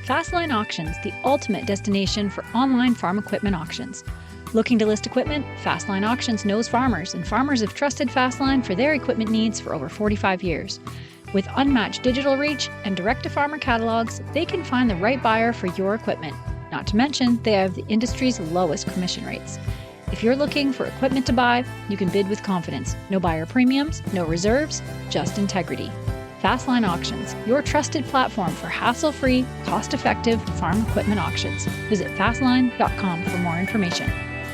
Fastline Auctions, the ultimate destination for online farm equipment auctions. Looking to list equipment? Fastline Auctions knows farmers, and farmers have trusted Fastline for their equipment needs for over 45 years. With unmatched digital reach and direct-to-farmer catalogs, they can find the right buyer for your equipment. Not to mention, they have the industry's lowest commission rates. If you're looking for equipment to buy, you can bid with confidence. No buyer premiums, no reserves, just integrity. Fastline Auctions, your trusted platform for hassle-free, cost-effective farm equipment auctions. Visit fastline.com for more information.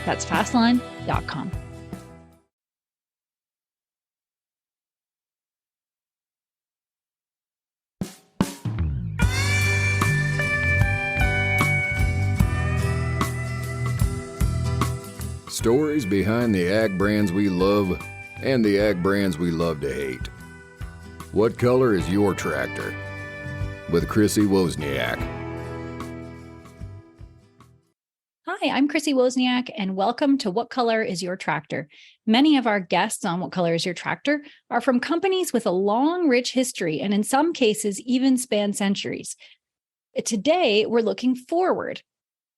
That's fastline.com. Stories behind the ag brands we love and the ag brands we love to hate. What color is your tractor? With Chrissy Wozniak. Hi, I'm Chrissy Wozniak, and welcome to What Color is Your Tractor? Many of our guests on What Color is Your Tractor are from companies with a long, rich history, and in some cases, even span centuries. Today, we're looking forward.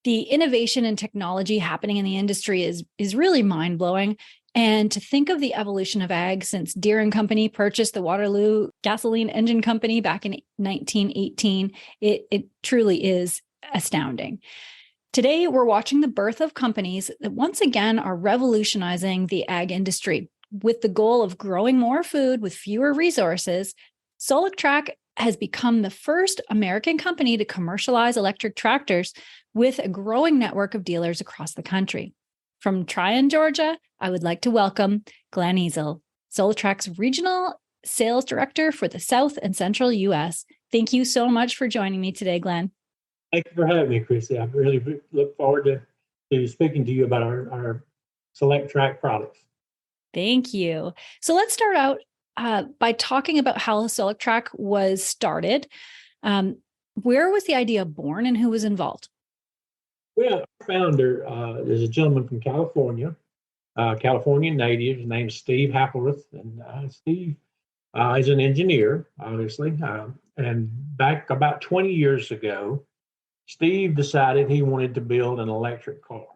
The innovation and technology happening in the industry is really mind-blowing. And to think of the evolution of ag since Deere & Company purchased the Waterloo Gasoline Engine Company back in 1918, it truly is astounding. Today, we're watching the birth of companies that once again are revolutionizing the ag industry. With the goal of growing more food with fewer resources, Solectrac has become the first American company to commercialize electric tractors with a growing network of dealers across the country. From Tryon, Georgia, I would like to welcome Glenn Easel, Solectrac's Regional Sales Director for the South and Central U.S. Thank you so much for joining me today, Glenn. Thank you for having me, Chrissy. I really look forward to speaking to you about our Solectrac products. Thank you. So let's start out by talking about how Solectrac was started. Where was the idea born and who was involved? Well, our founder is a gentleman from California, California native. His name's Steve Hackleworth, and Steve is an engineer, obviously. And back about 20 years ago, Steve decided he wanted to build an electric car,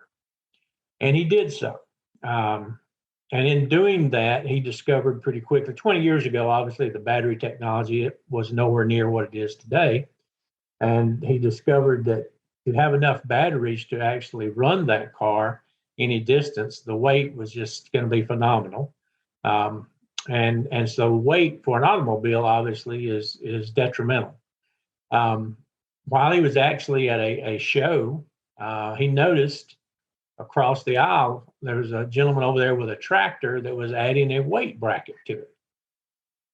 and he did so. And in doing that, he discovered pretty quickly, 20 years ago, obviously, the battery technology was nowhere near what it is today. And he discovered that to have enough batteries to actually run that car any distance, the weight was just going to be phenomenal. And so weight for an automobile obviously is detrimental. While he was actually at a show, he noticed across the aisle there was a gentleman over there with a tractor that was adding a weight bracket to it.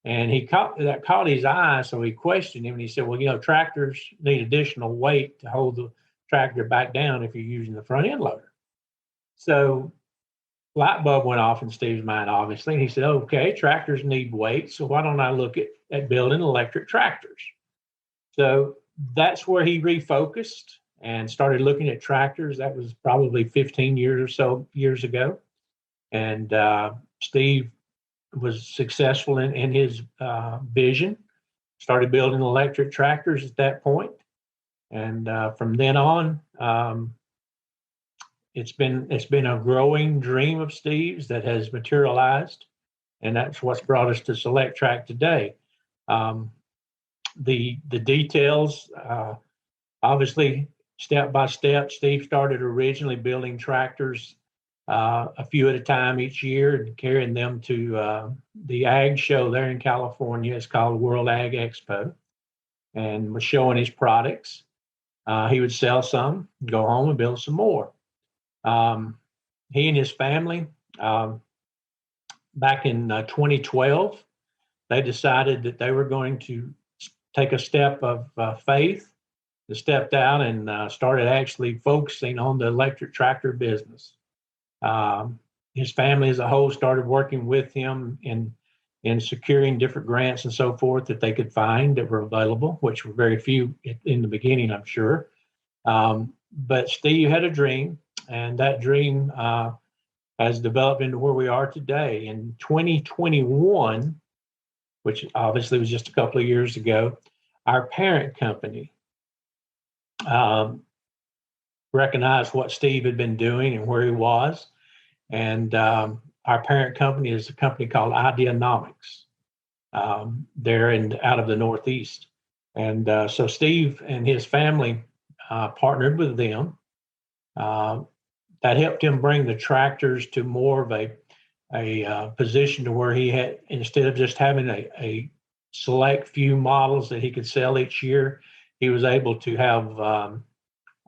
And that caught his eye, so he questioned him, and he said, well, tractors need additional weight to hold the tractor back down if you're using the front end loader. So light bulb went off in Steve's mind, obviously, and he said, okay, tractors need weight, so why don't I look at building electric tractors? So that's where he refocused and started looking at tractors. That was probably 15 years ago. And Steve was successful in his vision, started building electric tractors at that point. And from then on, it's been a growing dream of Steve's that has materialized. And that's what's brought us to Solectrac today. The details, obviously, step by step, Steve started originally building tractors a few at a time each year and carrying them to the ag show there in California. It's called World Ag Expo, and was showing his products. He would sell some, go home and build some more. He and his family, back in 2012, they decided that they were going to take a step of faith. They stepped out and started actually focusing on the electric tractor business. His family as a whole started working with him in securing different grants and so forth that they could find that were available, which were very few in the beginning, I'm sure. But Steve had a dream, and that dream has developed into where we are today. In 2021, which obviously was just a couple of years ago, our parent company recognized what Steve had been doing and where he was. And our parent company is a company called Ideanomics. They're out of the Northeast. And so Steve and his family partnered with them. That helped him bring the tractors to more of a position to where he had, instead of just having a select few models that he could sell each year, he was able to have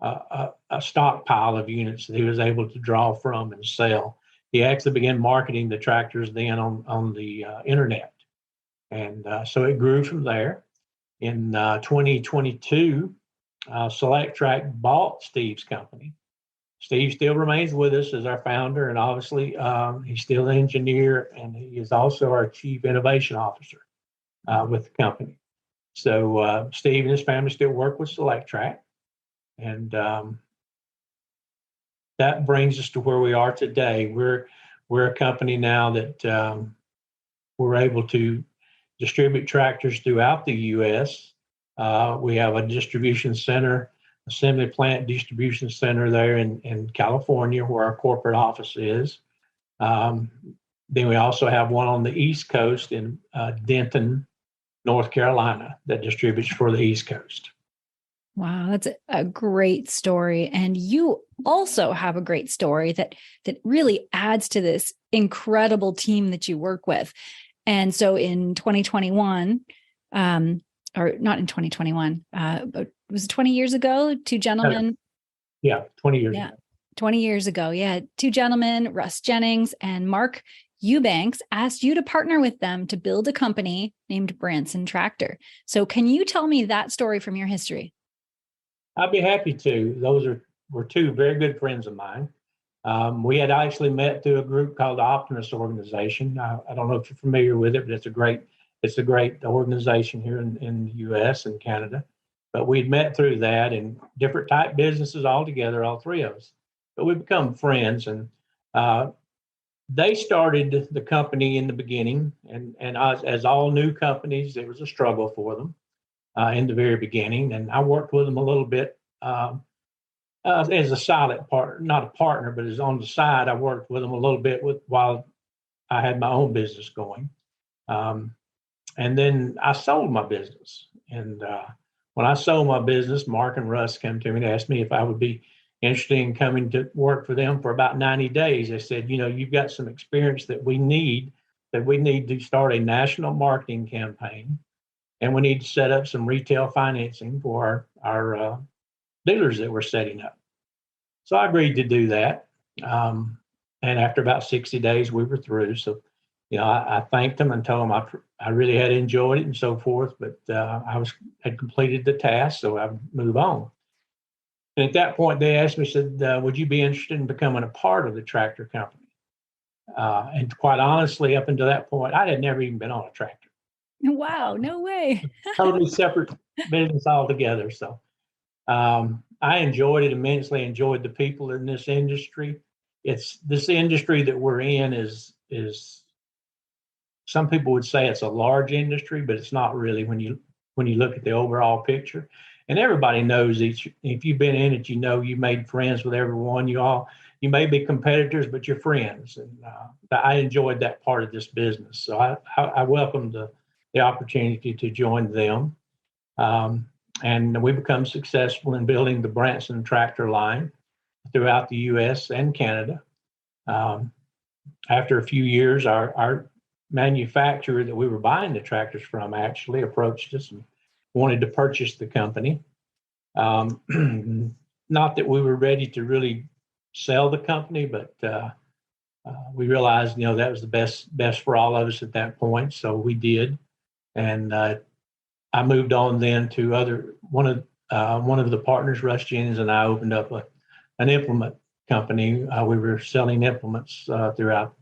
a stockpile of units that he was able to draw from and sell. He actually began marketing the tractors then on the internet. And so it grew from there. In 2022, Solectrac bought Steve's company. Steve still remains with us as our founder, and obviously he's still an engineer, and he is also our chief innovation officer with the company. So Steve and his family still work with Solectrac, and that brings us to where we are today. We're a company now that we're able to distribute tractors throughout the U.S. We have a distribution center, assembly plant distribution center there in California, where our corporate office is. Then we also have one on the East Coast in Denton, North Carolina, that distributes for the East Coast. Wow, that's a great story. And you also have a great story that really adds to this incredible team that you work with. And so in 2021, or not in 2021, but was it 20 years ago? Two gentlemen. Yeah, 20 years ago. 20 years ago. Yeah. Two gentlemen, Russ Jennings and Mark Eubanks, asked you to partner with them to build a company named Branson Tractor. So can you tell me that story from your history? I'd be happy to. Those were two very good friends of mine. We had actually met through a group called the Optimus Organization. I don't know if you're familiar with it, but it's a great organization here in the U.S. and Canada. But we'd met through that in different type businesses all together, all three of us. But we've become friends, and they started the company in the beginning. And as all new companies, it was a struggle for them in the very beginning. And I worked with them a little bit as a silent partner, not a partner, but as on the side. I worked with them a little bit while I had my own business going. And then I sold my business. And when I sold my business, Mark and Russ came to me and asked me if I would be interested in coming to work for them for about 90 days. They said, you've got some experience that we need to start a national marketing campaign. And we need to set up some retail financing for our dealers that we're setting up. So I agreed to do that. And after about 60 days, we were through. So, I thanked them and told them I really had enjoyed it and so forth, but I had completed the task, so I would move on. And at that point, they asked me, said, would you be interested in becoming a part of the tractor company? And quite honestly, up until that point, I had never even been on a tractor. Wow, no way. Totally separate business altogether. So I enjoyed it immensely, enjoyed the people in this industry. This industry that we're in is some people would say it's a large industry, but it's not really when you look at the overall picture. And everybody knows if you've been in it, you made friends with everyone. You may be competitors, but you're friends. And I enjoyed that part of this business. So I welcomed the opportunity to join them. And we become successful in building the Branson tractor line throughout the U.S. and Canada. After a few years, our manufacturer that we were buying the tractors from actually approached us and wanted to purchase the company. Not that we were ready to really sell the company, but we realized, that was the best for all of us at that point. So we did. And I moved on then to one of the partners, Russ Jennings, and I opened up an implement company. We were selling implements throughout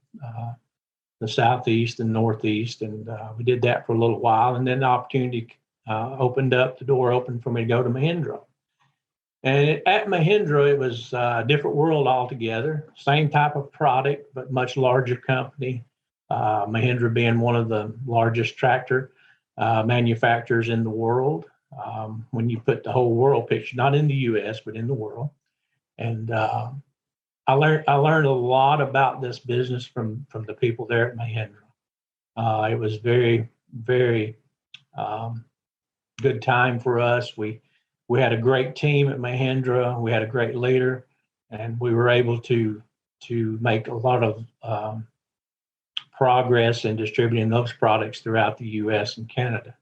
the Southeast and Northeast, and we did that for a little while. And then the opportunity the door opened for me to go to Mahindra. And at Mahindra, it was a different world altogether. Same type of product, but much larger company. Mahindra being one of the largest tractor manufacturers in the world. when you put the whole world picture, not in the U.S., but in the world. And I learned a lot about this business from the people there at Mahindra. It was very, very good time for us. We had a great team at Mahindra. We had a great leader, and we were able to make a lot of progress in distributing those products throughout the U.S. and Canada.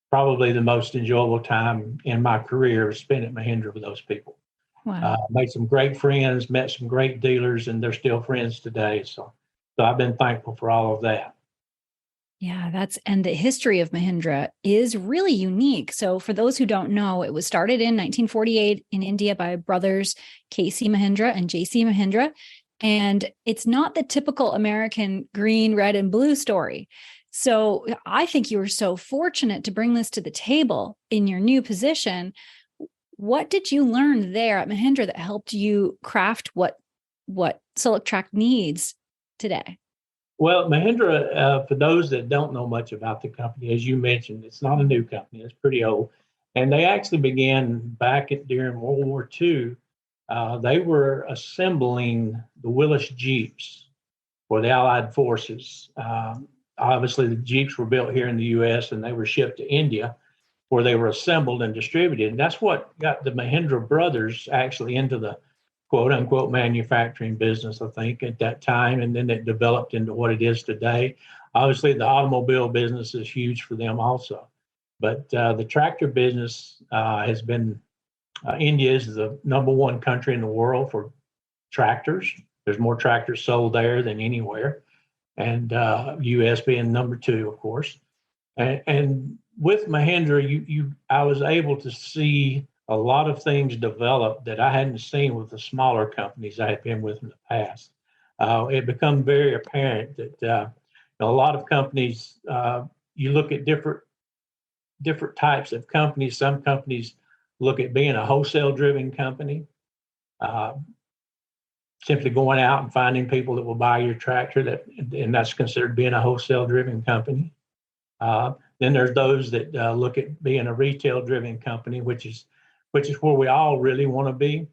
Probably the most enjoyable time in my career was spent at Mahindra with those people. Wow. Made some great friends, met some great dealers, and they're still friends today. So I've been thankful for all of that. Yeah, and the history of Mahindra is really unique. So for those who don't know, it was started in 1948 in India by brothers K.C. Mahindra and J.C. Mahindra. And it's not the typical American green, red, and blue story. So I think you were so fortunate to bring this to the table in your new position. What did you learn there at Mahindra that helped you craft what Selec-Trac needs today? Well, Mahindra, for those that don't know much about the company, as you mentioned, it's not a new company. It's pretty old. And they actually began back during World War II. They were assembling the Willis Jeeps for the Allied forces. Obviously, the Jeeps were built here in the U.S. and they were shipped to India, where they were assembled and distributed. And that's what got the Mahindra brothers actually into the quote unquote manufacturing business, I think, at that time. And then it developed into what it is today. Obviously, the automobile business is huge for them also. But the tractor business has been, India is the number one country in the world for tractors. There's more tractors sold there than anywhere. And U.S. being number two, of course. And with Mahindra, I was able to see a lot of things develop that I hadn't seen with the smaller companies I had been with in the past. It became very apparent that a lot of companies, you look at different types of companies. Some companies look at being a wholesale-driven company, simply going out and finding people that will buy your tractor, and that's considered being a wholesale-driven company. Then there's those that look at being a retail-driven company, which is where we all really want to be.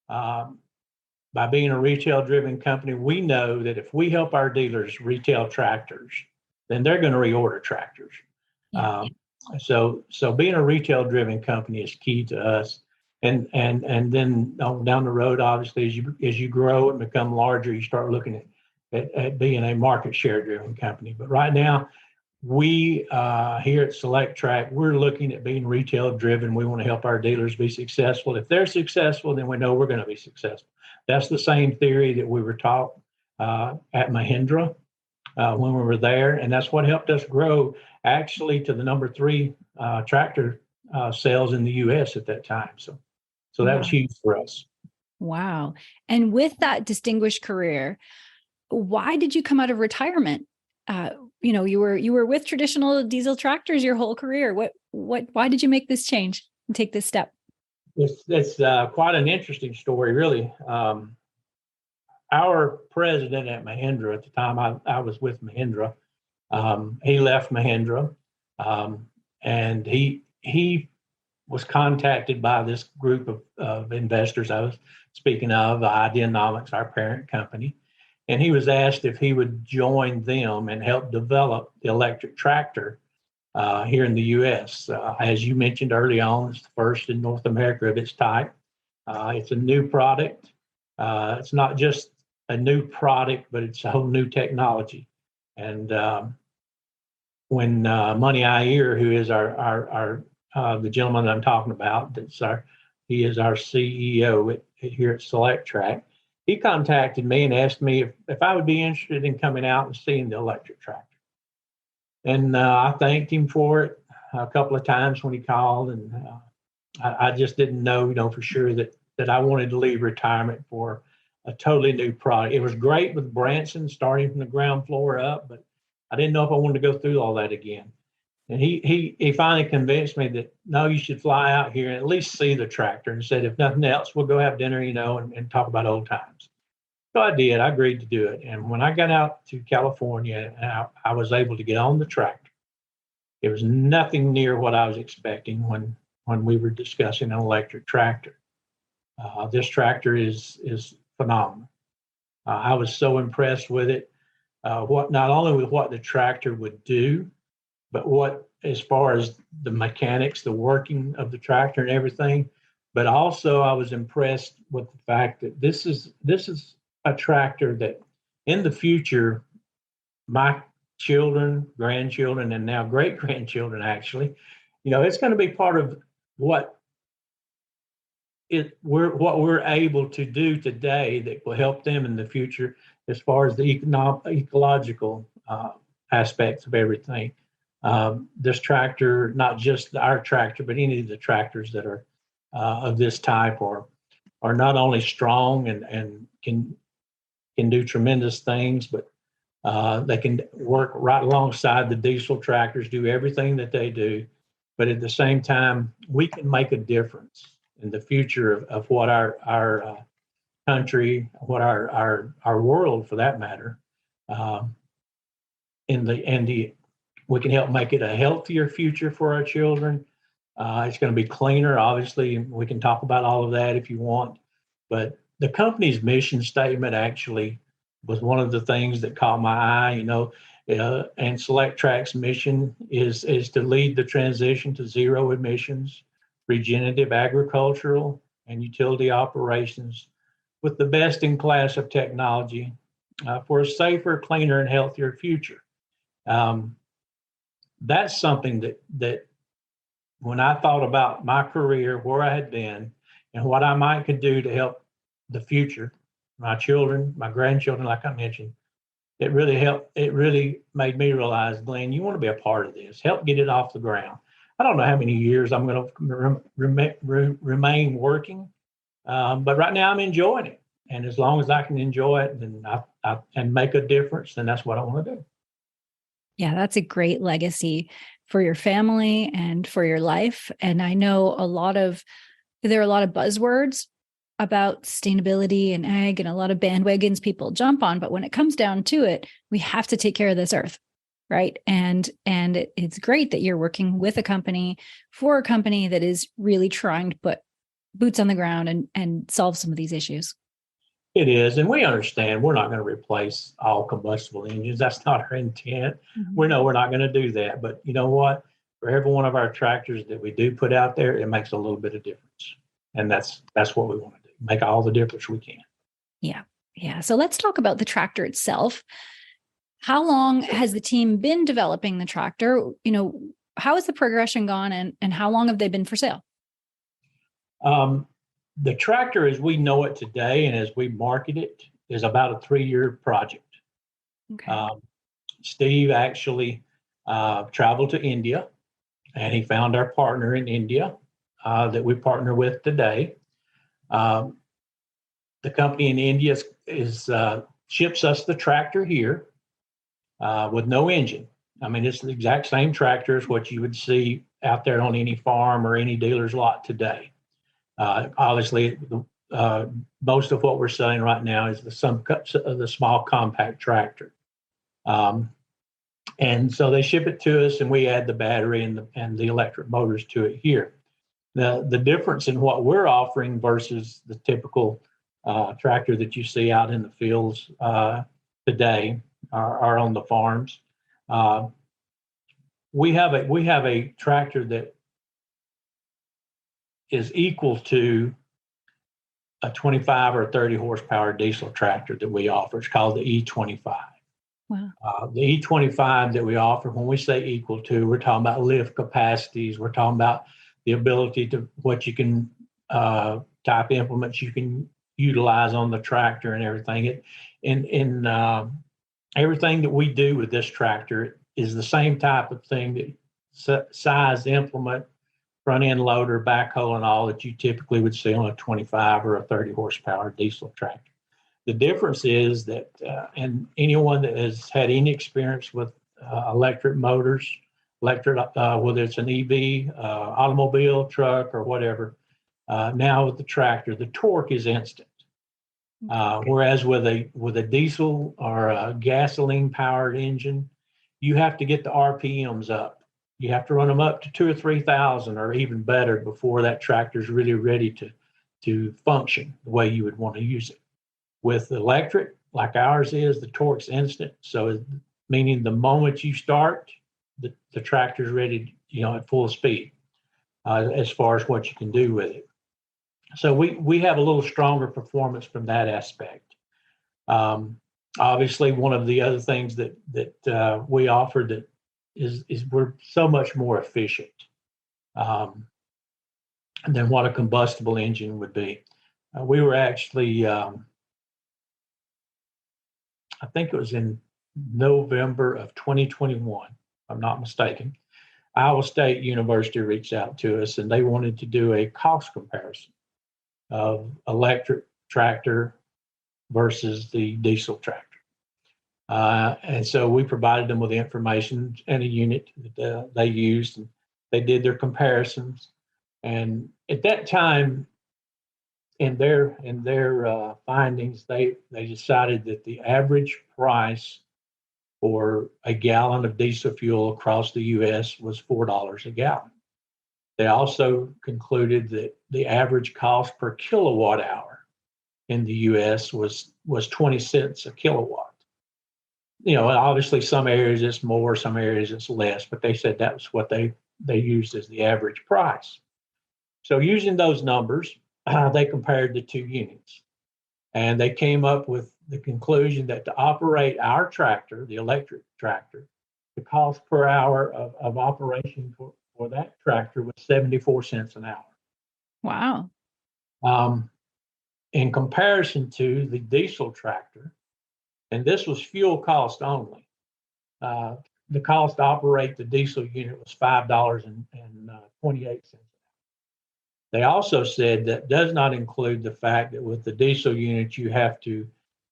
By being a retail-driven company, we know that if we help our dealers retail tractors, then they're going to reorder tractors. Yeah. So being a retail-driven company is key to us. And then down the road, obviously, as you grow and become larger, you start looking at being a market share-driven company. But right now, we here at Selec-Trac, we're looking at being retail-driven. We want to help our dealers be successful. If they're successful, then we know we're going to be successful. That's the same theory that we were taught at Mahindra when we were there, and that's what helped us grow actually to the number 3 tractor sales in the U.S. at that time. So that was huge for us. Wow. And with that distinguished career, why did you come out of retirement? You were with traditional diesel tractors your whole career. Why did you make this change and take this step? It's quite an interesting story, really. Our president at Mahindra at the time I was with Mahindra, he left Mahindra, and he was contacted by this group of investors I was speaking of, Ideanomics, our parent company. And he was asked if he would join them and help develop the electric tractor here in the U.S. As you mentioned early on, it's the first in North America of its type. It's a new product. It's not just a new product, but it's a whole new technology. And when Money Iyer, who is the gentleman that I'm talking about, he is our CEO here at Selec-Trac. He contacted me and asked me if I would be interested in coming out and seeing the electric tractor. And I thanked him for it a couple of times when he called, and I just didn't know, for sure that I wanted to leave retirement for a totally new product. It was great with Branson starting from the ground floor up, but I didn't know if I wanted to go through all that again. And he finally convinced me that, no, you should fly out here and at least see the tractor, and said, if nothing else, we'll go have dinner, and talk about old times. So I did. I agreed to do it. And when I got out to California, I was able to get on the tractor. It was nothing near what I was expecting when we were discussing an electric tractor. This tractor is phenomenal. I was so impressed with it. What not only with what the tractor would do, but what as far as the mechanics, the working of the tractor and everything. But also, I was impressed with the fact that this is a tractor that, in the future, my children, grandchildren, and now great grandchildren, actually, it's going to be part of what we're able to do today that will help them in the future as far as the ecological aspects of everything. This tractor, not just our tractor, but any of the tractors that are of this type are not only strong and can do tremendous things, but they can work right alongside the diesel tractors, do everything that they do. But at the same time, we can make a difference in the future of what our country, what our world, for that matter, we can help make it a healthier future for our children. It's going to be cleaner. Obviously, we can talk about all of that if you want. But the company's mission statement actually was one of the things that caught my eye. And Solectrac's mission is to lead the transition to zero emissions, regenerative agricultural and utility operations with the best in class of technology for a safer, cleaner, and healthier future. That's something that when I thought about my career, where I had been, and what I might could do to help the future, my children, my grandchildren, like I mentioned, it really helped. It really made me realize, Glenn, you want to be a part of this. Help get it off the ground. I don't know how many years I'm going to remain working, but right now I'm enjoying it. And as long as I can enjoy it, then I and make a difference, then that's what I want to do. Yeah, that's a great legacy for your family and for your life. And I know there are a lot of buzzwords about sustainability and ag and a lot of bandwagons people jump on. But when it comes down to it, we have to take care of this earth. Right. And it's great that you're working with a company for a company that is really trying to put boots on the ground and solve some of these issues. It is. And we understand we're not going to replace all combustible engines. That's not our intent. Mm-hmm. We know we're not going to do that. But you know what? For every one of our tractors that we do put out there, it makes a little bit of difference. And that's what we want to do. Make all the difference we can. Yeah. Yeah. So let's talk about the tractor itself. How long has the team been developing the tractor? How has the progression gone and how long have they been for sale? The tractor as we know it today and as we market it is about a 3-year project. Okay. Steve actually traveled to India and he found our partner in India that we partner with today. The company in India ships us the tractor here with no engine. I mean, it's the exact same tractor as what you would see out there on any farm or any dealer's lot today. Obviously, most of what we're selling right now is the small compact tractor. And so they ship it to us and we add the battery and the electric motors to it here. The difference in what we're offering versus the typical tractor that you see out in the fields today are on the farms. We have a tractor that is equal to a 25 or 30 horsepower diesel tractor that we offer. It's called the E25. Wow. The E25 that we offer, when we say equal to, we're talking about lift capacities. We're talking about the ability to what you can type implements you can utilize on the tractor and everything. Everything that we do with this tractor is the same type of thing, that size implement, front end loader, backhoe, and all that you typically would see on a 25 or a 30 horsepower diesel tractor. The difference is that, and anyone that has had any experience with electric motors, whether it's an EV, automobile, truck, or whatever, now with the tractor, the torque is instant. Whereas with a diesel or a gasoline powered engine, you have to get the RPMs up You have to run them up to 2 or 3,000 or even better before that tractor is really ready to function the way you would want to use it. With electric, like ours is, the torque's instant. So meaning the moment you start, the tractor's ready, at full speed as far as what you can do with it. So we have a little stronger performance from that aspect. Obviously, one of the other things that we offer that is we're so much more efficient than what a combustible engine would be. We were actually, I think it was in November of 2021, if I'm not mistaken, Iowa State University reached out to us and they wanted to do a cost comparison of electric tractor versus the diesel tractor. And so we provided them with the information and a unit that they used, and they did their comparisons. And at that time, in their findings, they decided that the average price for a gallon of diesel fuel across the U.S. was $4 a gallon. They also concluded that the average cost per kilowatt hour in the U.S. was 20 cents a kilowatt. Obviously some areas it's more, some areas it's less, but they said that was what they used as the average price. So using those numbers, they compared the two units, and they came up with the conclusion that to operate our tractor, the electric tractor, the cost per hour of operation for that tractor was 74 cents an hour. Wow. In comparison to the diesel tractor, and this was fuel cost only, the cost to operate the diesel unit was $5.28. They also said that does not include the fact that with the diesel unit, you have to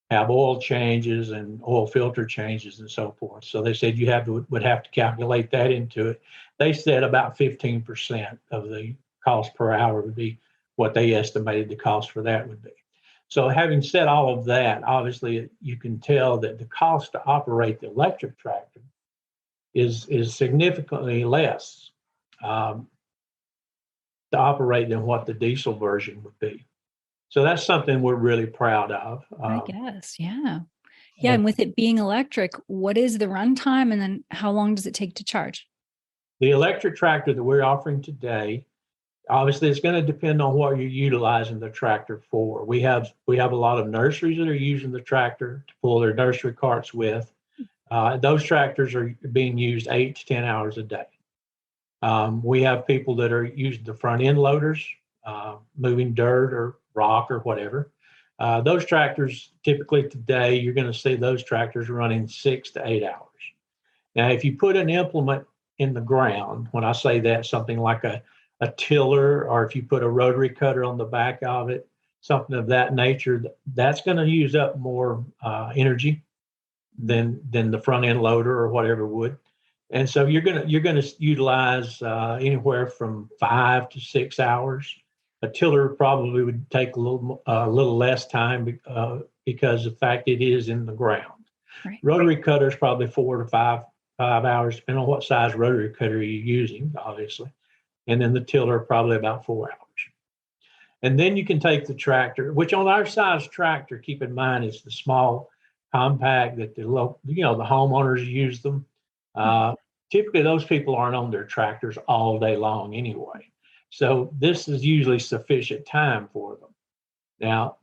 have oil changes and oil filter changes and so forth. So they said you would have to calculate that into it. They said about 15% of the cost per hour would be what they estimated the cost for that would be. So having said all of that, obviously you can tell that the cost to operate the electric tractor is significantly less to operate than what the diesel version would be. So that's something we're really proud of. I guess, yeah. Yeah, and with it being electric, what is the runtime, and then how long does it take to charge? The electric tractor that we're offering today, obviously it's going to depend on what you're utilizing the tractor for. We have a lot of nurseries that are using the tractor to pull their nursery carts with. Those tractors are being used 8 to 10 hours a day. We have people that are using the front end loaders, moving dirt or rock or whatever. Those tractors, typically today, you're going to see those tractors running 6 to 8 hours. Now, if you put an implement in the ground, when I say that, something like a tiller, or if you put a rotary cutter on the back of it, something of that nature, that's going to use up more energy than the front end loader or whatever would. And so you're going to utilize anywhere from 5 to 6 hours. A tiller probably would take a little less time because the fact it is in the ground. Right. Rotary cutter is probably 4 to 5 hours, depending on what size rotary cutter you're using, obviously. And then the tiller probably about 4 hours. And then you can take the tractor, which on our size tractor, keep in mind, is the small compact that the homeowners use them. Typically, those people aren't on their tractors all day long anyway. So this is usually sufficient time for them. Now,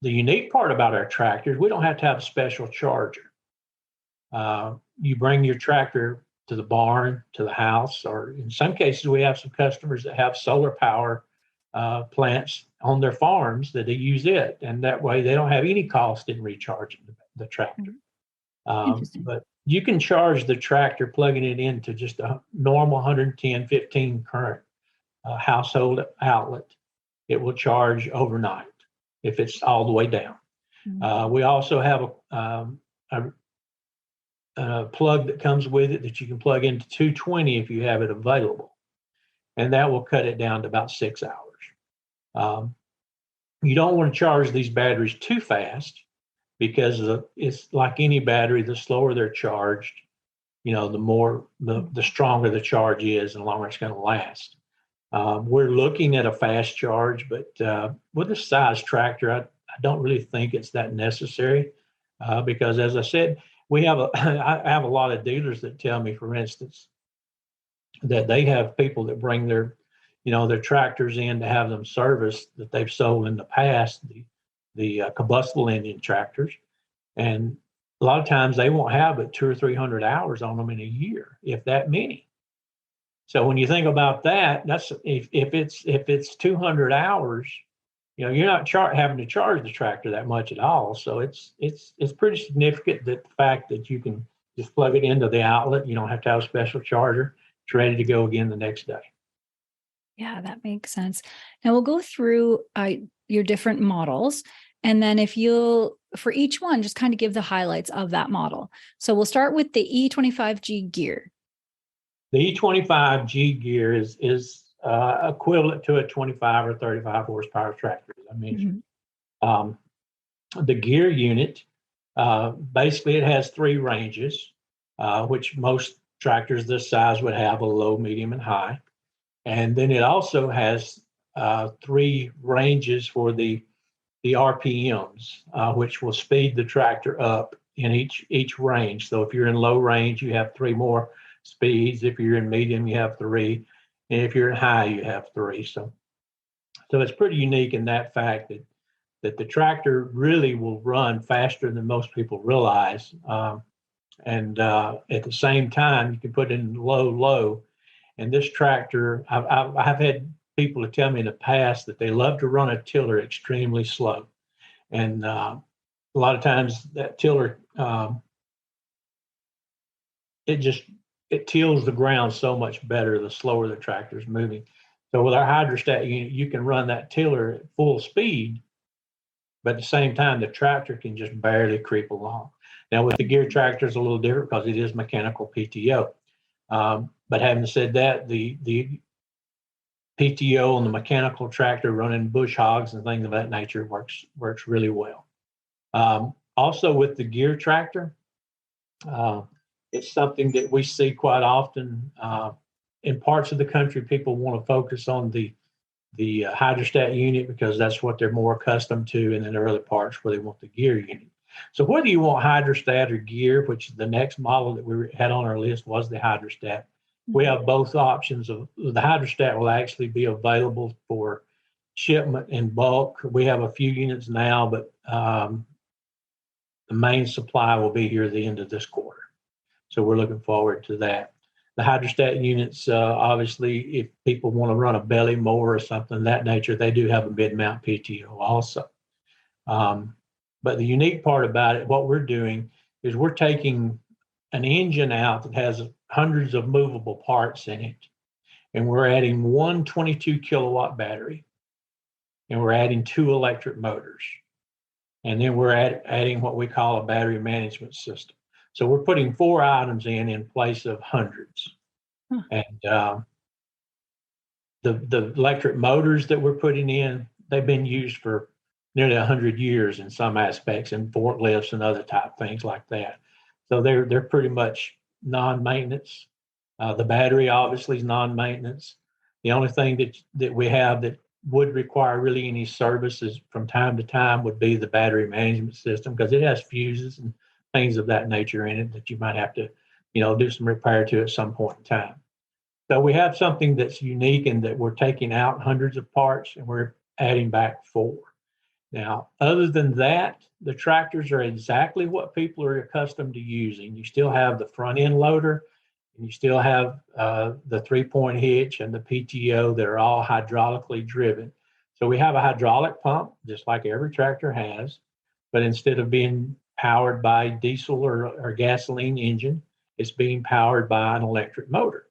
the unique part about our tractors, we don't have to have a special charger. You bring your tractor to the barn, to the house, or in some cases, we have some customers that have solar power plants on their farms that they use it. And that way they don't have any cost in recharging the tractor. But you can charge the tractor plugging it into just a normal 110, 15 current household outlet. It will charge overnight if it's all the way down. Mm-hmm. We also have a plug that comes with it that you can plug into 220 if you have it available. And that will cut it down to about 6 hours. You don't want to charge these batteries too fast because it's like any battery, the slower they're charged, the stronger the charge is and the longer it's going to last. We're looking at a fast charge, but with a size tractor, I don't really think it's that necessary because, as I said, I have a lot of dealers that tell me, for instance, that they have people that bring their tractors in to have them serviced that they've sold in the past, the combustible engine tractors, and a lot of times they won't have but 200 or 300 hours on them in a year, if that many. So when you think about that, that's if it's 200 hours, you're not having to charge the tractor that much at all. So it's pretty significant that the fact that you can just plug it into the outlet, you don't have to have a special charger. It's ready to go again the next day. Yeah, that makes sense. Now we'll go through your different models. And then if you'll, for each one, just kind of give the highlights of that model. So we'll start with the E25G gear. The E25G gear is equivalent to a 25 or 35 horsepower tractor, as I mentioned. Mm-hmm. The gear unit, basically it has 3 ranges, which most tractors this size would have: a low, medium, and high. And then it also has 3 ranges for the RPMs, which will speed the tractor up in each range. So if you're in low range, you have 3 more speeds. If you're in medium, you have 3. And if you're in high, you have 3. So it's pretty unique in that fact that the tractor really will run faster than most people realize. And at the same time, you can put it in low. And this tractor, I've had people to tell me in the past that they love to run a tiller extremely slow. And a lot of times that tiller, it tills the ground so much better the slower the tractor is moving. So with our hydrostat unit, you can run that tiller at full speed, but at the same time, the tractor can just barely creep along. Now with the gear tractor, it's a little different because it is mechanical PTO. But having said that, the PTO on the mechanical tractor running bush hogs and things of that nature works really well. Also with the gear tractor, it's something that we see quite often. In parts of the country, people want to focus on the hydrostat unit because that's what they're more accustomed to, and in the other parts where they want the gear unit. So whether you want hydrostat or gear, which the next model that we had on our list was the hydrostat, we have both options. The hydrostat will actually be available for shipment in bulk. We have a few units now, but the main supply will be here at the end of this quarter. So we're looking forward to that. The hydrostat units, obviously, if people want to run a belly mower or something of that nature, they do have a mid-mount PTO also. But the unique part about it, what we're doing is we're taking an engine out that has hundreds of movable parts in it, and we're adding one 22 kilowatt battery, and we're adding 2 electric motors, and then we're adding what we call a battery management system. So we're putting 4 items in place of hundreds. And the electric motors that we're putting in, they've been used for nearly 100 years in some aspects, in forklifts and other type things like that. So they're pretty much non-maintenance. The battery obviously is non-maintenance. The only thing that we have that would require really any services from time to time would be the battery management system, because it has fuses and things of that nature in it that you might have to, do some repair to at some point in time. So we have something that's unique in that we're taking out hundreds of parts and we're adding back 4. Now, other than that, the tractors are exactly what people are accustomed to using. You still have the front end loader, and you still have the 3-point hitch and the PTO that are all hydraulically driven. So we have a hydraulic pump, just like every tractor has, but instead of being powered by diesel or gasoline engine, it's being powered by an electric motor.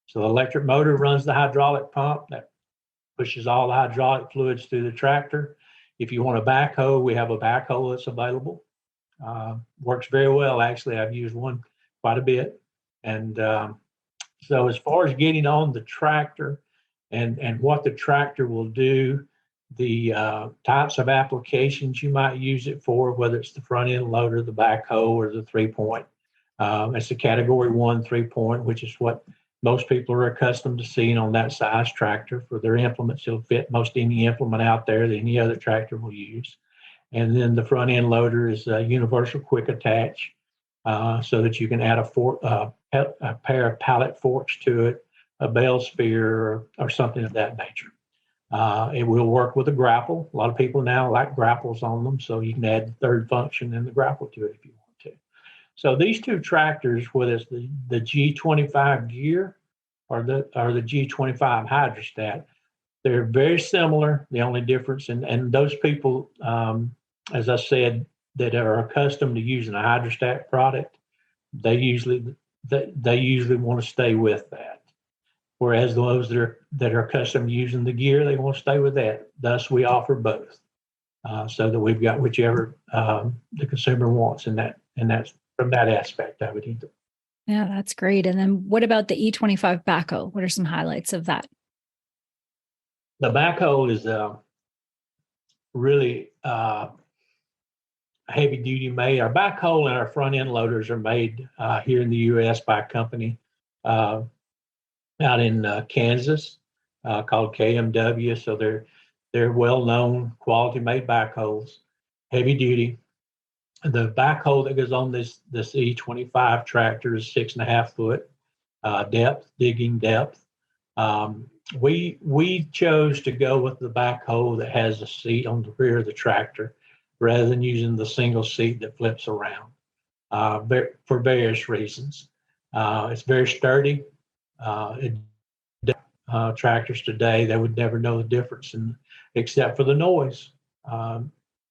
So the electric motor runs the hydraulic pump that pushes all the hydraulic fluids through the tractor. If you want a backhoe, we have a backhoe that's available. Works very well, actually. I've used one quite a bit. And so as far as getting on the tractor and what the tractor will do, the types of applications you might use it for, whether it's the front end loader, the backhoe, or the 3-point It's a Category 1 3-point, which is what most people are accustomed to seeing on that size tractor for their implements. It'll fit most any implement out there that any other tractor will use. And then the front end loader is a universal quick attach, so that you can add a pair of pallet forks to it, a bale spear, or something of that nature. It will work with a grapple. A lot of people now like grapples on them, so you can add the third function in the grapple to it if you want to. So these two tractors, whether it's the G25 gear or the G25 hydrostat, they're very similar. The only difference, and those people, as I said, that are accustomed to using a hydrostat product, they usually want to stay with that. Whereas those that are accustomed to using the gear, they want to stay with that. Thus, we offer both, so that we've got whichever the consumer wants, and that's from that aspect of it either. Yeah, that's great. And then what about the E25 backhoe? What are some highlights of that? The backhoe is really heavy duty made. Our backhoe and our front end loaders are made here in the U.S. by a company out in Kansas called KMW. So they're well known, quality made backhoes, heavy duty. The backhoe that goes on this E25 tractor is 6.5 foot digging depth. We chose to go with the backhoe that has a seat on the rear of the tractor rather than using the single seat that flips around for various reasons. It's very sturdy. Tractors today, they would never know the difference except for the noise.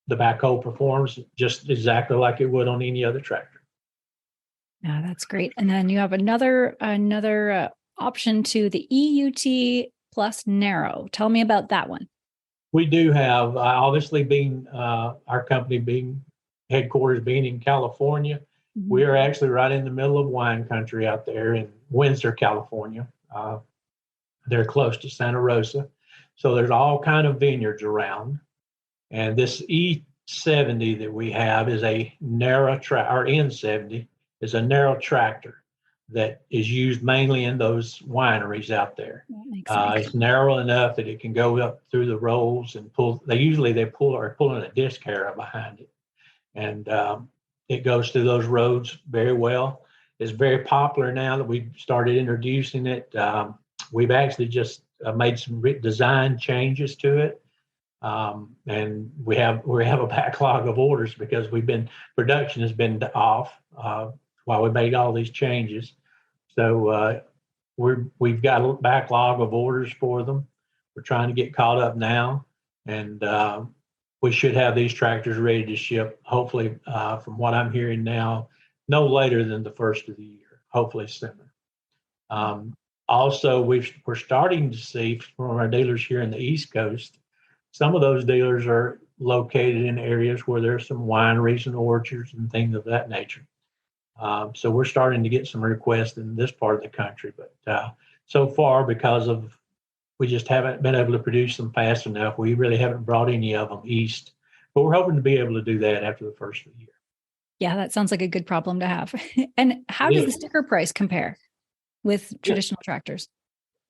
The backhoe performs just exactly like it would on any other tractor. Yeah, that's great. And then you have another option to the EUT plus narrow. Tell me about that one. We do have, obviously, being our company being headquarters being in California, mm-hmm. We are actually right in the middle of wine country out there in Windsor, California. They're close to Santa Rosa, so there's all kind of vineyards around. And this E70 that we have is a narrow or N70 is a narrow tractor that is used mainly in those wineries out there. It's narrow enough that it can go up through the rolls and pull. They are pulling a disc harrow behind it, and it goes through those roads very well. It's very popular now that we've started introducing it. We've actually just made some design changes to it. And we have a backlog of orders because production has been off while we made all these changes. So we've got a backlog of orders for them. We're trying to get caught up now, and we should have these tractors ready to ship. Hopefully, from what I'm hearing now, no later than the first of the year. Hopefully sooner. Also, we're starting to see from our dealers here in the East Coast. Some of those dealers are located in areas where there's some wineries and orchards and things of that nature. So we're starting to get some requests in this part of the country. But so far, because we just haven't been able to produce them fast enough, we really haven't brought any of them east. But we're hoping to be able to do that after the first of the year. Yeah, that sounds like a good problem to have. And how does the sticker price compare with traditional tractors?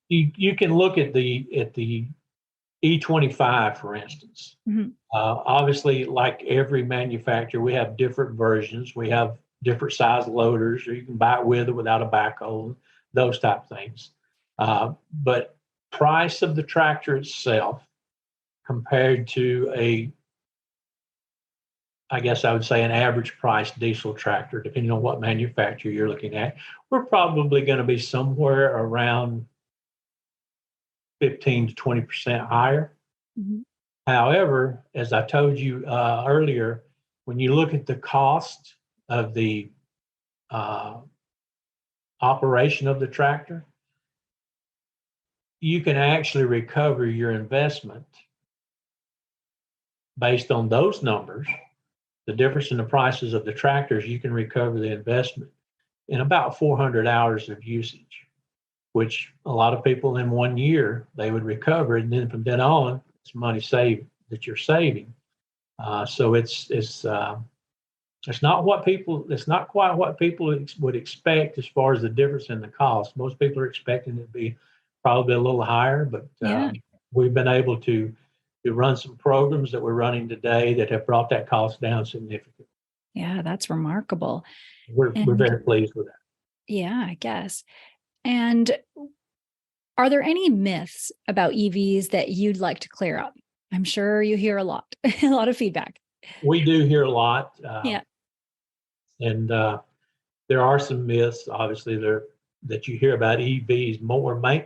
You can look at the E25, for instance. Mm-hmm. Obviously, like every manufacturer, we have different versions. We have different size loaders, or you can buy it with or without a backhoe, those type of things. But price of the tractor itself compared to I guess I would say an average price diesel tractor, depending on what manufacturer you're looking at, we're probably going to be somewhere around 15 to 20% higher. Mm-hmm. However, as I told you earlier, when you look at the cost of the operation of the tractor, you can actually recover your investment based on those numbers. The difference in the prices of the tractors, you can recover the investment in about 400 hours of usage, which a lot of people in 1 year, they would recover. And then from then on, it's money saved that you're saving. So it's It's not quite what people would expect as far as the difference in the cost. Most people are expecting it to be probably a little higher, but Yeah. we've been able to run some programs that we're running today that have brought that cost down significantly. Yeah, that's remarkable. We're And very pleased with that. yeah, I guess. And are there any myths about EVs that you'd like to clear up? I'm sure you hear a lot, a lot of feedback. We do hear a lot, Yeah. and there are some myths, obviously, there that you hear about EVs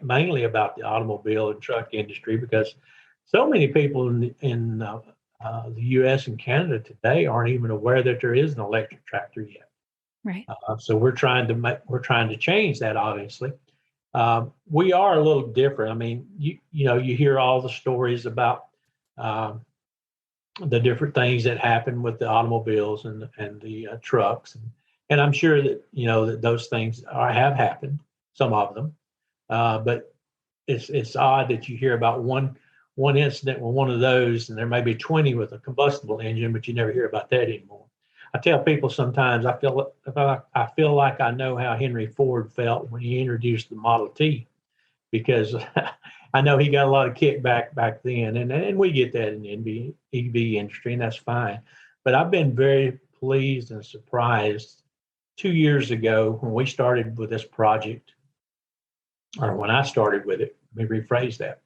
mainly about the automobile and truck industry, because so many people in the U.S. and Canada today aren't even aware that there is an electric tractor yet. Right. So we're trying to change that. Obviously, we are a little different. I mean, you hear all the stories about the different things that happen with the automobiles and the trucks, and I'm sure that that those things have happened, some of them, but it's odd that you hear about one incident with one of those, and there may be 20 with a combustible engine, but you never hear about that anymore. I tell people sometimes I feel like I know how Henry Ford felt when he introduced the Model T, because I know he got a lot of kickback back then, and we get that in the EV industry, and that's fine. But I've been very pleased and surprised 2 years ago when we started with this project, or when I started with it. Let me rephrase that.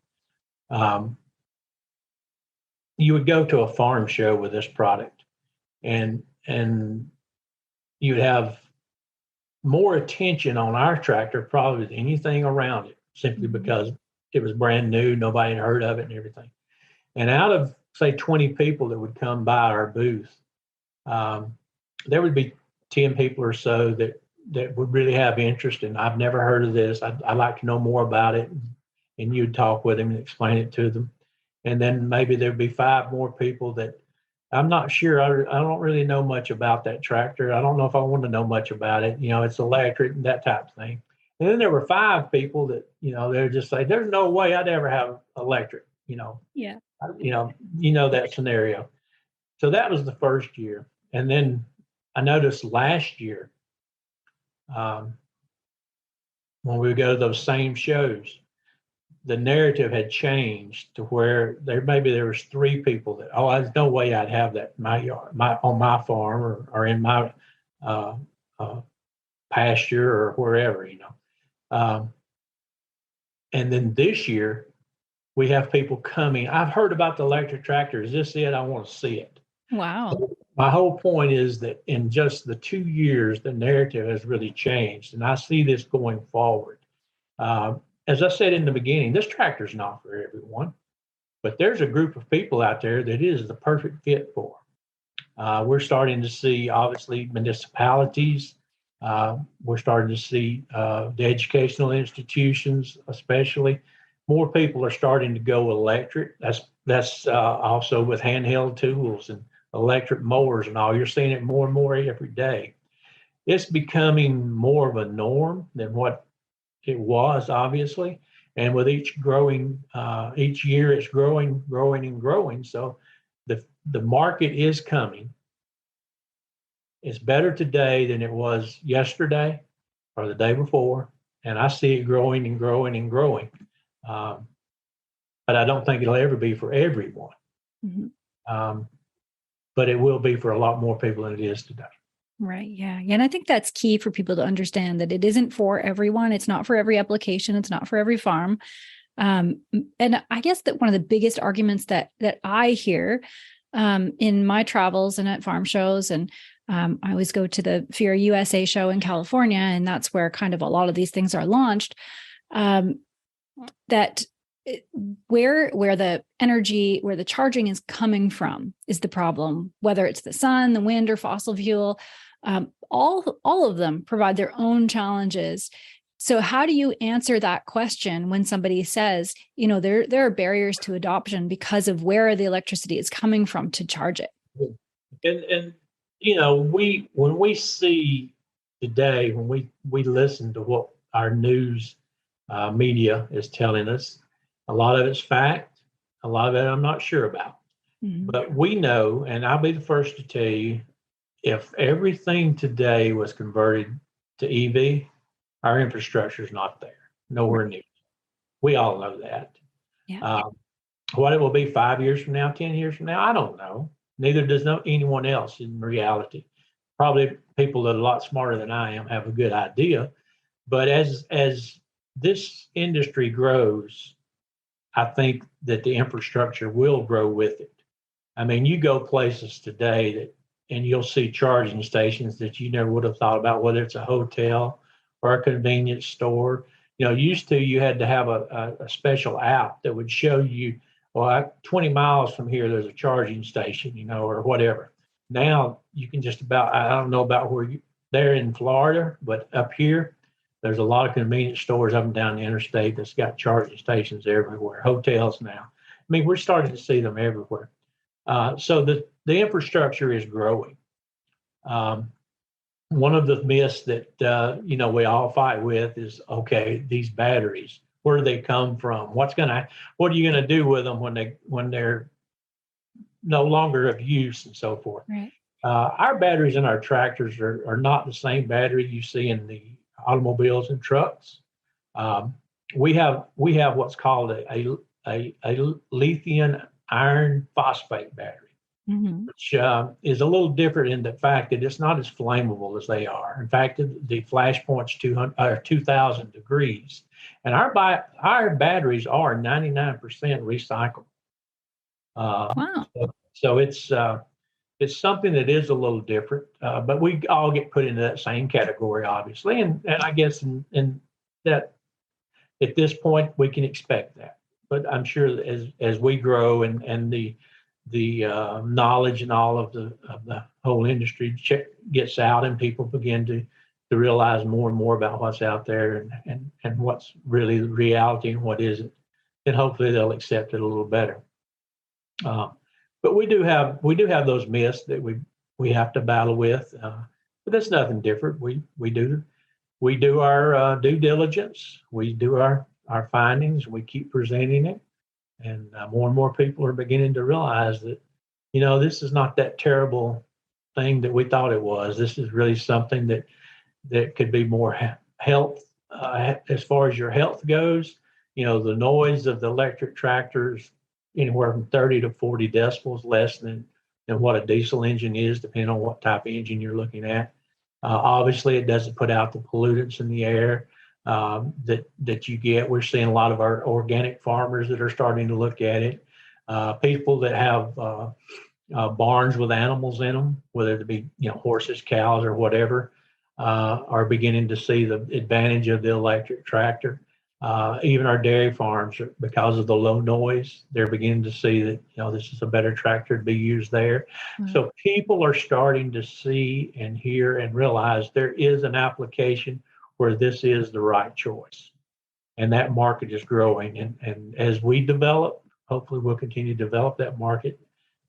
You would go to a farm show with this product, and you'd have more attention on our tractor probably than anything around it, simply because it was brand new, nobody had heard of it and everything. And out of, say, 20 people that would come by our booth, there would be 10 people or so that would really have interest, and I've never heard of this. I'd like to know more about it. And you'd talk with them and explain it to them. And then maybe there'd be 5 more people that I'm not sure. I don't really know much about that tractor. I don't know if I want to know much about it. It's electric and that type of thing. And then there were 5 people that, they're just like, there's no way I'd ever have electric, Yeah. That scenario. So that was the first year. And then I noticed last year, when we would go to those same shows, the narrative had changed to where there was 3 people that, there's no way I'd have that in my yard, on my farm or in my pasture or wherever, and then this year we have people coming. I've heard about the electric tractor. Is this it? I want to see it. Wow. So my whole point is that in just the 2 years, the narrative has really changed, and I see this going forward. As I said in the beginning, this tractor is not for everyone, but there's a group of people out there that it is the perfect fit for. We're starting to see, obviously, municipalities. We're starting to see the educational institutions, especially. More people are starting to go electric. That's also with handheld tools and electric mowers and all. You're seeing it more and more every day. It's becoming more of a norm than what it was, obviously. And with each year, it's growing and growing. So the market is coming. It's better today than it was yesterday or the day before. And I see it growing and growing and growing. But I don't think it'll ever be for everyone. Mm-hmm. But it will be for a lot more people than it is today. Right. Yeah. And I think that's key for people to understand that it isn't for everyone. It's not for every application. It's not for every farm. And I guess that one of the biggest arguments that I hear in my travels and at farm shows, and I always go to the FIRA USA show in California, and that's where kind of a lot of these things are launched, that where the energy, where the charging is coming from is the problem, whether it's the sun, the wind, or fossil fuel. All of them provide their own challenges. So how do you answer that question when somebody says, there are barriers to adoption because of where the electricity is coming from to charge it? And when we see today, when we listen to what our news media is telling us, a lot of it's fact, a lot of it I'm not sure about. Mm-hmm. But we know, and I'll be the first to tell you, if everything today was converted to EV, our infrastructure is not there, nowhere near. We all know that. Yeah. What it will be 5 years from now, 10 years from now, I don't know. Neither does anyone else in reality. Probably people that are a lot smarter than I am have a good idea. But as this industry grows, I think that the infrastructure will grow with it. I mean, you go places today and you'll see charging stations that you never would have thought about, whether it's a hotel or a convenience store. Used to you had to have a special app that would show you, well, 20 miles from here, there's a charging station, or whatever. Now you can just about, I don't know about they're in Florida, but up here, there's a lot of convenience stores up and down the interstate that's got charging stations everywhere, hotels now. I mean, we're starting to see them everywhere. So the infrastructure is growing. One of the myths that, we all fight with is, okay, these batteries, where do they come from? What are you going to do with them when they're no longer of use and so forth? Right. Our batteries in our tractors are not the same battery you see in the automobiles and trucks. We have what's called a lithium iron phosphate battery, which is a little different in the fact that it's not as flammable as they are. In fact, the flash point's 2,000 degrees, and our batteries are 99% recyclable. Wow. So it's something that is a little different, but we all get put into that same category, obviously, and I guess in that at this point we can expect that. But I'm sure as we grow and the knowledge and all of the whole industry gets out and people begin to realize more and more about what's out there and what's really the reality and what isn't, then hopefully they'll accept it a little better. But we do have those myths that we have to battle with, but that's nothing different. We do our due diligence. We do our findings. We keep presenting it, and more and more people are beginning to realize that this is not that terrible thing that we thought it was. This is really something that could be more health as far as your health goes. The noise of the electric tractors, anywhere from 30 to 40 decibels less than what a diesel engine is, depending on what type of engine you're looking at. Obviously, it doesn't put out the pollutants in the air that you get. We're seeing a lot of our organic farmers that are starting to look at it. People that have barns with animals in them, whether it be horses, cows, or whatever, are beginning to see the advantage of the electric tractor. Even our dairy farms, because of the low noise, they're beginning to see that this is a better tractor to be used there. Mm-hmm. So people are starting to see and hear and realize there is an application where this is the right choice, and that market is growing. And as we develop, hopefully we'll continue to develop that market,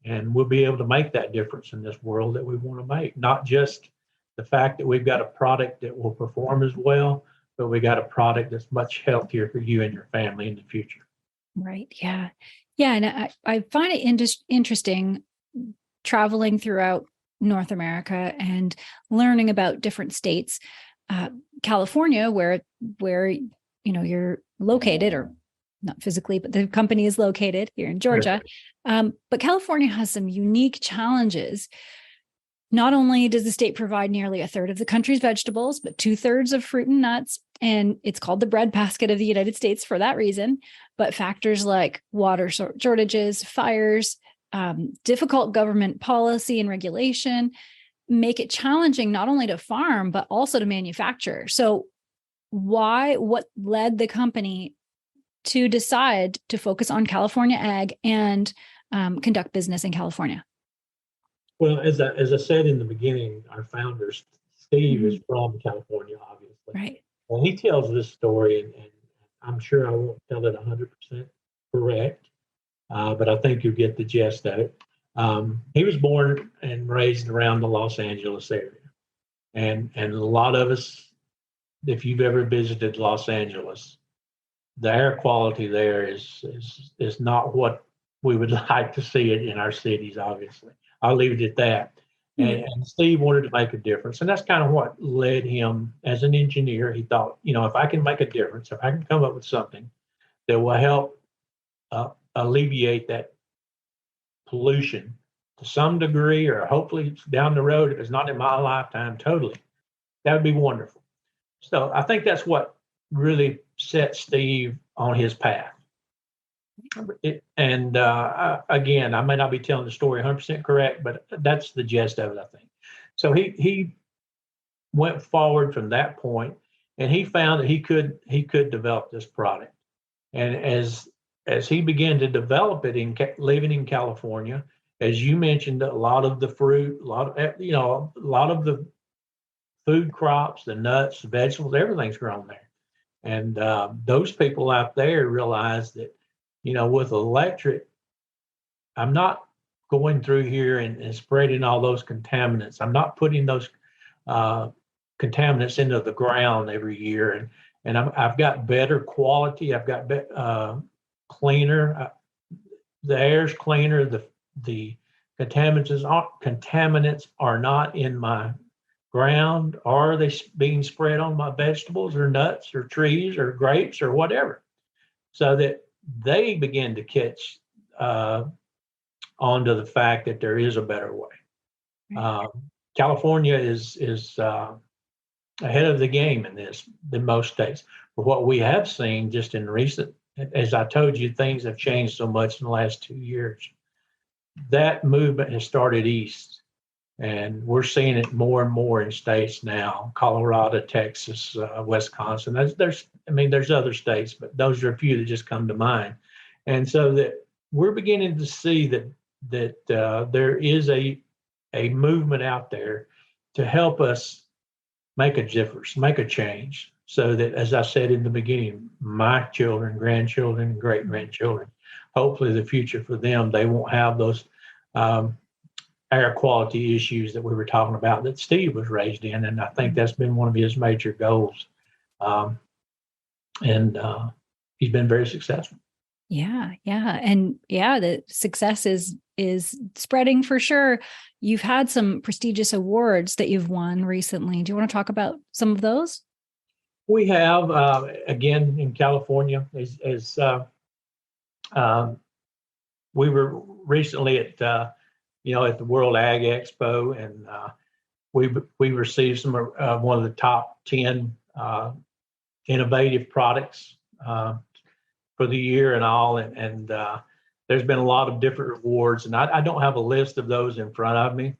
and we'll be able to make that difference in this world that we want to make. Not just the fact that we've got a product that will perform as well, but we got a product that's much healthier for you and your family in the future. Right. Yeah. Yeah. And I find it interesting traveling throughout North America and learning about different states. California, where you're located, or not physically, but the company is located here in Georgia. But California has some unique challenges. Not only does the state provide nearly a third of the country's vegetables, but 2/3 of fruit and nuts, and it's called the breadbasket of the United States for that reason. But factors like water shortages, fires, difficult government policy and regulation make it challenging not only to farm, but also to manufacture. So what led the company to decide to focus on California ag and conduct business in California? Well, as I said in the beginning, our founder, Steve, is from California, obviously. Right. And he tells this story, and I'm sure I won't tell it 100% correct, but I think you'll get the gist of it. He was born and raised around the Los Angeles area. And a lot of us, if you've ever visited Los Angeles, the air quality there is not what we would like to see it in our cities, obviously. I'll leave it at that. And Steve wanted to make a difference. And that's kind of what led him as an engineer. He thought, if I can make a difference, if I can come up with something that will help alleviate that pollution to some degree, or hopefully down the road, if it's not in my lifetime totally, that would be wonderful. So I think that's what really set Steve on his path. Again, I may not be telling the story 100% correct, but that's the gist of it, I think. So he went forward from that point, and he found that he could develop this product. And as he began to develop it living in California, as you mentioned, a lot of the fruit, a lot of the food crops, the nuts, the vegetables, everything's grown there. And those people out there realize that, with electric, I'm not going through here and spreading all those contaminants. I'm not putting those contaminants into the ground every year. And I've got better quality. I've got cleaner. The air's cleaner. The contaminants are not in my ground, or are they being spread on my vegetables or nuts or trees or grapes or whatever, so that they begin to catch onto the fact that there is a better way. California is ahead of the game in this than most states. But what we have seen just in recent, as I told you, things have changed so much in the last 2 years. That movement has started east, and we're seeing it more and more in states now: Colorado, Texas, Wisconsin. There's other states, but those are a few that just come to mind. And so that we're beginning to see that there is a movement out there to help us make a difference, make a change, so that, as I said in the beginning, my children, grandchildren, and great-grandchildren, hopefully the future for them, they won't have those air quality issues that we were talking about that Steve was raised in. And I think that's been one of his major goals. And he's been very successful. Yeah. And the success is spreading for sure. You've had some prestigious awards that you've won recently. Do you want to talk about some of those? We have, again, in California, as we were recently at the World Ag Expo, and we received some one of the top 10 innovative products for the year and all, and there's been a lot of different awards, and I don't have a list of those in front of me.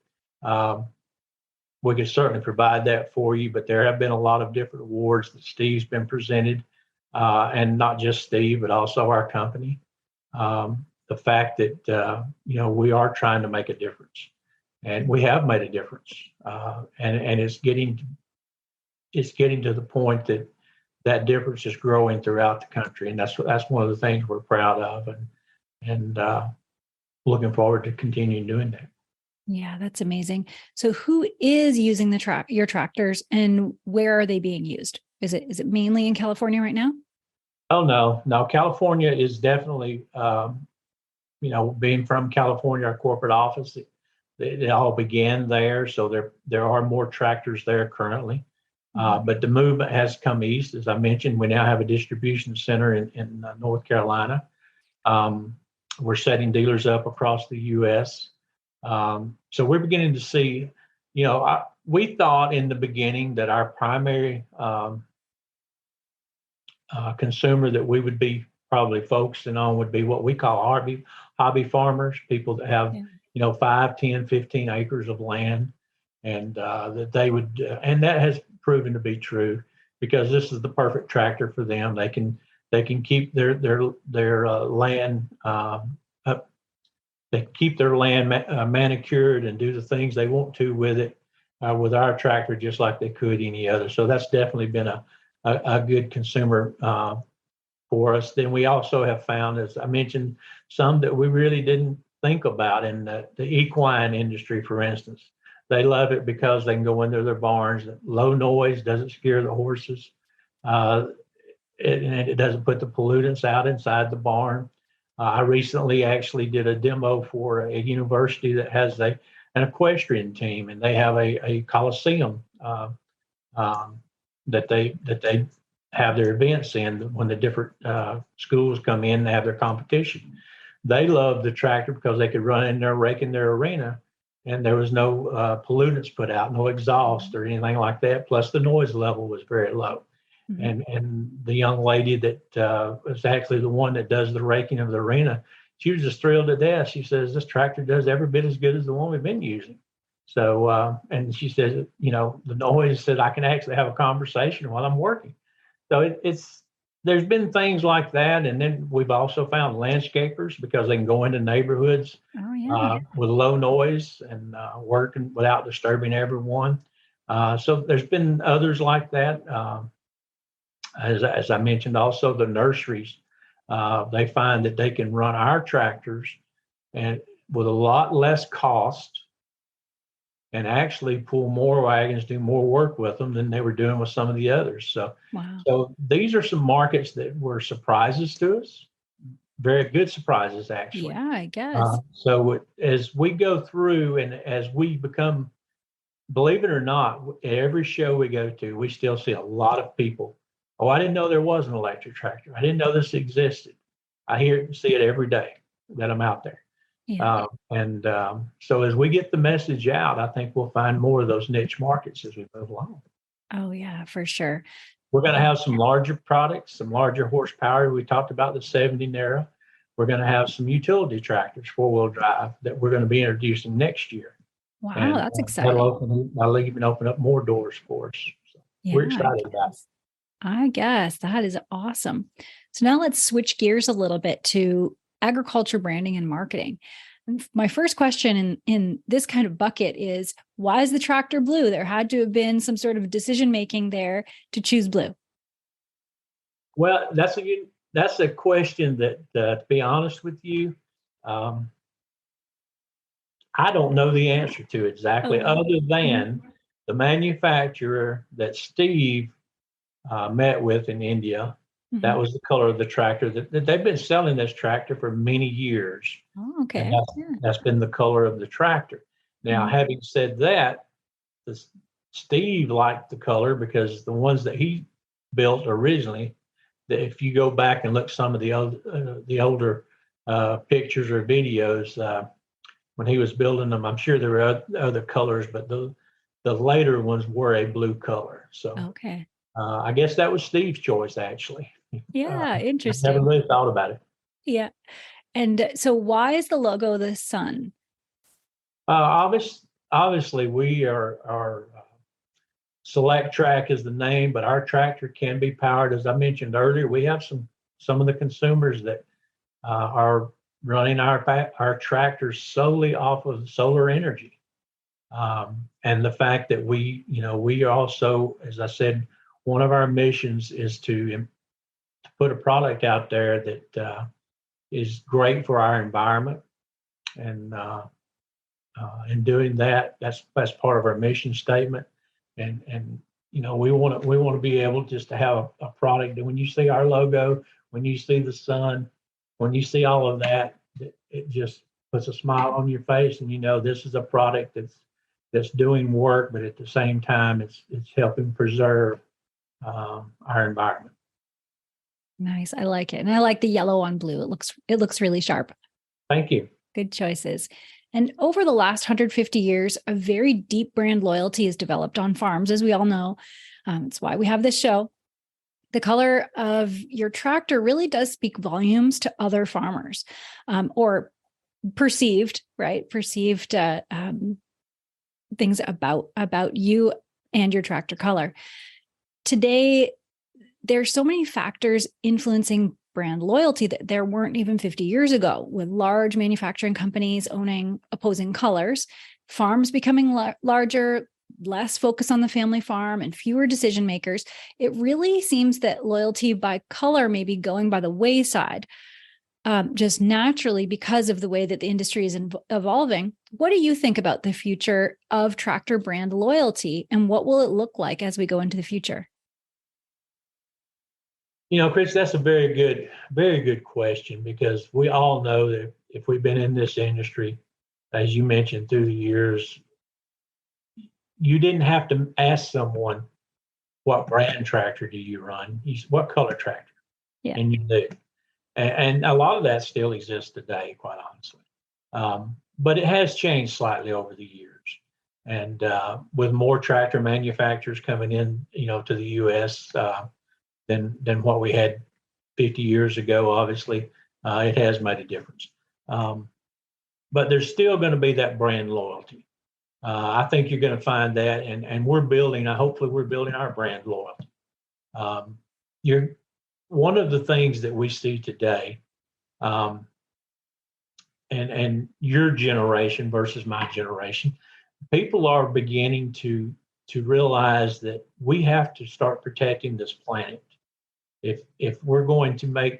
We can certainly provide that for you, but there have been a lot of different awards that Steve's been presented, and not just Steve, but also our company. The fact that we are trying to make a difference, and we have made a difference, and it's getting to the point that difference is growing throughout the country, and that's one of the things we're proud of, and looking forward to continuing doing that. Yeah, that's amazing. So, who is using your tractors, and where are they being used? Is it mainly in California right now? Oh no, California is definitely. Being from California, our corporate office, it all began there. So there are more tractors there currently. But the movement has come east. As I mentioned, we now have a distribution center in North Carolina. We're setting dealers up across the U.S. So we're beginning to see, we thought in the beginning that our primary consumer that we would be probably focusing on would be what we call hobby farmers, people that have, 5, 10, 15 acres of land, and that they would, and that has proven to be true, because this is the perfect tractor for them. They can keep their land up. They keep their land manicured and do the things they want to with it, with our tractor, just like they could any other. So that's definitely been a good consumer for us. Then we also have found, as I mentioned, some that we really didn't think about in the equine industry, for instance. They love it because they can go into their barns. Low noise doesn't scare the horses. And it doesn't put the pollutants out inside the barn. I recently actually did a demo for a university that has a an equestrian team, and they have a coliseum um, that they have their events in when the different schools come in and have their competition. They loved the tractor because they could run in there, rake in their arena, and there was no pollutants put out, no exhaust or anything like that. Plus, the noise level was very low. Mm-hmm. And the young lady that was actually the one that does the raking of the arena, she was just thrilled to death. She says, this tractor does every bit as good as the one we've been using. So, and she says, the noise said I can actually have a conversation while I'm working. So there's been things like that. And then we've also found landscapers because they can go into neighborhoods with low noise and working without disturbing everyone. So there's been others like that. As I mentioned, also the nurseries, they find that they can run our tractors and with a lot less cost and actually pull more wagons, do more work with them than they were doing with some of the others. So these are some markets that were surprises to us, very good surprises, actually. Yeah, I guess. So as we go through and as we become, believe it or not, every show we go to, we still see a lot of people. Oh, I didn't know there was an electric tractor. I didn't know this existed. I see it every day that I'm out there. Yeah. So as we get the message out, I think we'll find more of those niche markets as we move along. Oh, yeah, for sure. We're going to have some larger products, some larger horsepower. We talked about the 70 Nera. We're going to have some utility tractors, 4-wheel drive, that we're going to be introducing next year. Wow, and that's exciting. That'll even open up more doors for us. So we're excited about it. I guess that is awesome. So now let's switch gears a little bit to agriculture branding and marketing. My first question in this kind of bucket is, why is the tractor blue? There had to have been some sort of decision making there to choose blue. Well, that's a question that, to be honest with you, I don't know the answer to exactly, other than the manufacturer that Steve met with in India. Mm-hmm. That was the color of the tractor that they've been selling this tractor for many years. Oh, okay. That's been the color of the tractor. Now, having said that, Steve liked the color because the ones that he built originally, that if you go back and look some of the older pictures or videos when he was building them, I'm sure there were other colors, but the later ones were a blue color. So okay. I guess that was Steve's choice, actually. Yeah, interesting. I never really thought about it. Yeah. And so why is the logo the sun? Obviously, we are Select Track is the name, but our tractor can be powered. As I mentioned earlier, we have some of the consumers that are running our tractors solely off of solar energy. And the fact that we also, as I said, one of our missions is to put a product out there that is great for our environment, and in doing that, that's part of our mission statement. And we want to be able just to have a product that when you see our logo, when you see the sun, when you see all of that, it just puts a smile on your face, and this is a product that's doing work, but at the same time, it's helping preserve our environment. Nice. I like it. And I like the yellow on blue. It looks really sharp. Thank you. Good choices. And over the last 150 years, a very deep brand loyalty is developed on farms, as we all know. It's why we have this show. The color of your tractor really does speak volumes to other farmers, or perceived things about you and your tractor color. Today, there's so many factors influencing brand loyalty that there weren't even 50 years ago, with large manufacturing companies owning opposing colors, farms becoming larger, less focus on the family farm, and fewer decision makers. It really seems that loyalty by color may be going by the wayside, just naturally because of the way that the industry is evolving. What do you think about the future of tractor brand loyalty, and what will it look like as we go into the future? Chris, that's a very good question, because we all know that if we've been in this industry as you mentioned, through the years, you didn't have to ask someone, what brand tractor do you run? What color tractor? Yeah. And you knew. And a lot of that still exists today, quite honestly. But it has changed slightly over the years. And with more tractor manufacturers coming in, to the U.S. Than what we had 50 years ago, obviously, it has made a difference. But there's still going to be that brand loyalty. I think you're going to find that, and hopefully we're building our brand loyalty. One of the things that we see today, and your generation versus my generation, people are beginning to realize that we have to start protecting this planet. If we're going to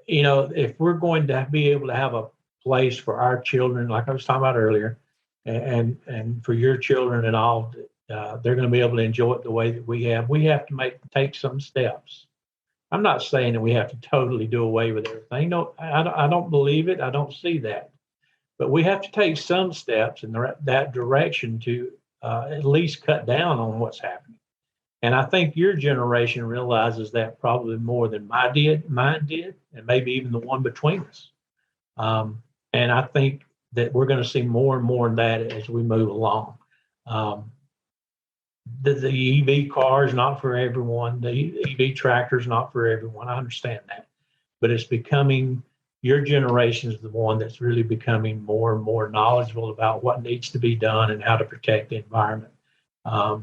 if we're going to be able to have a place for our children, like I was talking about earlier, and for your children and all, they're going to be able to enjoy it the way that we have to take some steps. I'm not saying that we have to totally do away with everything. No, I don't believe it. I don't see that. But we have to take some steps in that direction to at least cut down on what's happening. And I think your generation realizes that probably more than mine did, and maybe even the one between us. And I think that we're going to see more and more of that as we move along. The EV car is not for everyone. The EV tractor is not for everyone. I understand that. But it's becoming, your generation is the one that's really becoming more and more knowledgeable about what needs to be done and how to protect the environment. I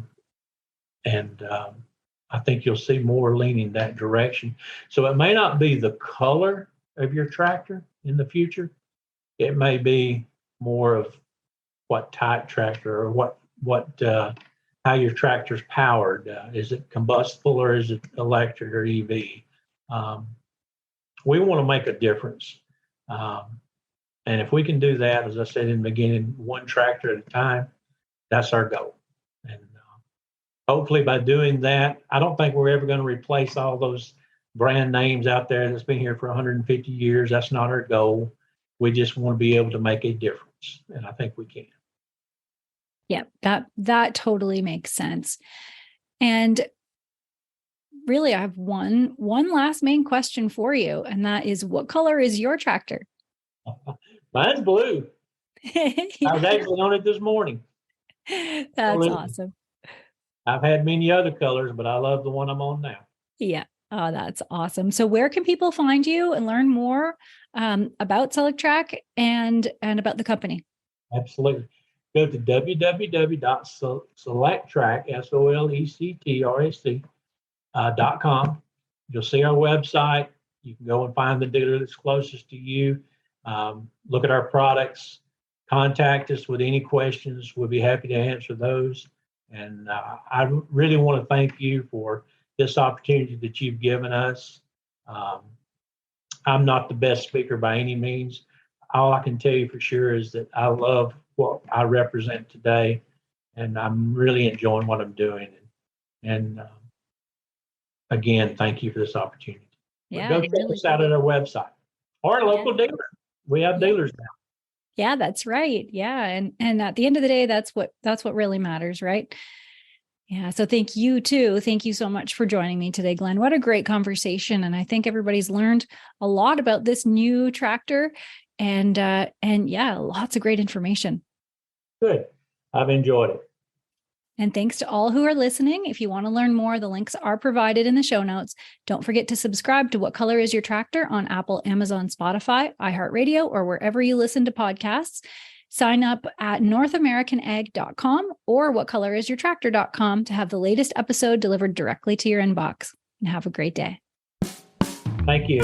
think you'll see more leaning that direction. So it may not be the color of your tractor in the future. It may be more of what type tractor or how your tractor's powered. Is it combustible or is it electric or EV? We want to make a difference. And if we can do that, as I said in the beginning, one tractor at a time, that's our goal. And hopefully by doing that, I don't think we're ever going to replace all those brand names out there that's been here for 150 years. That's not our goal. We just want to be able to make a difference. And I think we can. Yeah, that totally makes sense. And really, I have one last main question for you, and that is, what color is your tractor? Mine's blue. I was actually on it this morning. That's awesome. I've had many other colors, but I love the one I'm on now. Yeah. Oh, that's awesome. So where can people find you and learn more about Solectrac and about the company? Absolutely. Go to www.solectrac.com. You'll see our website. You can go and find the dealer that's closest to you. Look at our products. Contact us with any questions. We'll be happy to answer those. And I really want to thank you for this opportunity that you've given us. I'm not the best speaker by any means. All I can tell you for sure is that I love what I represent today, and I'm really enjoying what I'm doing. And again, thank you for this opportunity. Yeah, go check us out at our website or a local dealer. We have dealers now. Yeah, that's right. Yeah, and at the end of the day, that's what really matters, right? Yeah. So thank you too. Thank you so much for joining me today, Glenn. What a great conversation. And I think everybody's learned a lot about this new tractor and yeah, lots of great information. Good. I've enjoyed it. And thanks to all who are listening. If you want to learn more, the links are provided in the show notes. Don't forget to subscribe to What Color Is Your Tractor on Apple, Amazon, Spotify, iHeartRadio, or wherever you listen to podcasts. Sign up at NorthAmericanAg.com or WhatColorIsYourTractor.com to have the latest episode delivered directly to your inbox. And have a great day. Thank you.